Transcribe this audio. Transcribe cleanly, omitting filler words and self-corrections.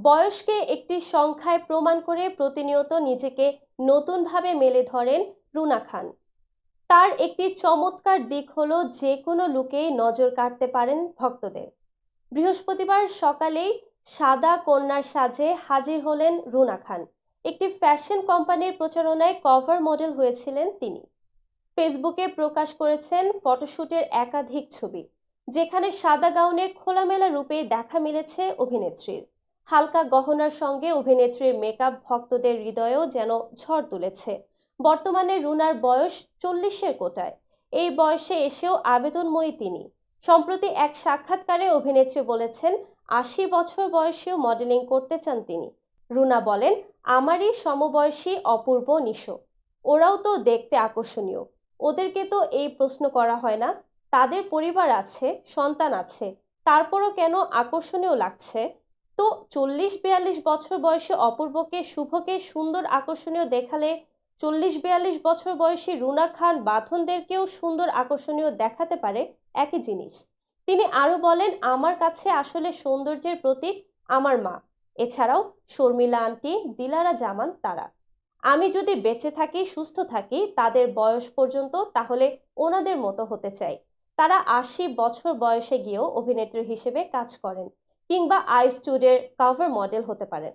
বয়সকে একটি সংখ্যায় প্রমাণ করে প্রতিনিয়ত নিজেকে নতুনভাবে মেলে ধরেন রুনা খান। তার একটি চমৎকার দিক হলো যে কোনো লুকেই নজর কাড়তে পারেন ভক্তদের। বৃহস্পতিবার সকালেই সাদা কন্যার সাজে হাজির হলেন রুনা খান। একটি ফ্যাশন কোম্পানির প্রচারণায় কভার মডেল হয়েছিলেন তিনি। ফেসবুকে প্রকাশ করেছেন ফটোশুটের একাধিক ছবি, যেখানে সাদা গাউনে খোলামেলা রূপে দেখা মিলেছে অভিনেত্রীর। হালকা গহনার সঙ্গে অভিনেত্রীর মেকআপ ভক্তদের হৃদয়েও যেন ঝড় তুলেছে। বর্তমানে রুনার বয়স 40-এর কোটায়। এই বয়সে এসেও আবেদনময়ী তিনি। সম্প্রতি এক সাক্ষাৎকারে অভিনেত্রী বলেছেন 80 বছর বয়সেও মডেলিং করতে চান তিনি। রুনা বলেন, আমারই সমবয়সী অপূর্ব নিশো, ওরাও তো দেখতে আকর্ষণীয়। ওদেরকে তো এই প্রশ্ন করা হয় না। তাদের পরিবার আছে, সন্তান আছে, তারপরও কেন আকর্ষণীয় লাগছে? তো 40-42 বছর বয়সী অপূর্বকে শুভকে সুন্দর আকর্ষণীয় দেখালে 40-42 বছর বয়সী রুনা খান বাঁধনদেরকেও সুন্দর আকর্ষণীয় দেখাতে পারে একই জিনিস। তিনি আরো বলেন, আমার কাছে আসলে সৌন্দর্যের প্রতীক আমার মা, এছাড়াও শর্মিলা আন্টি, দিলারা জামান তারা। আমি যদি বেঁচে থাকি, সুস্থ থাকি তাদের বয়স পর্যন্ত, তাহলে ওনাদের মতো হতে চাই। তারা 80 বছর বয়সে গিয়েও অভিনেত্রী হিসেবে কাজ করেন, কিংবা আই স্টুডের কভার মডেল হতে পারেন।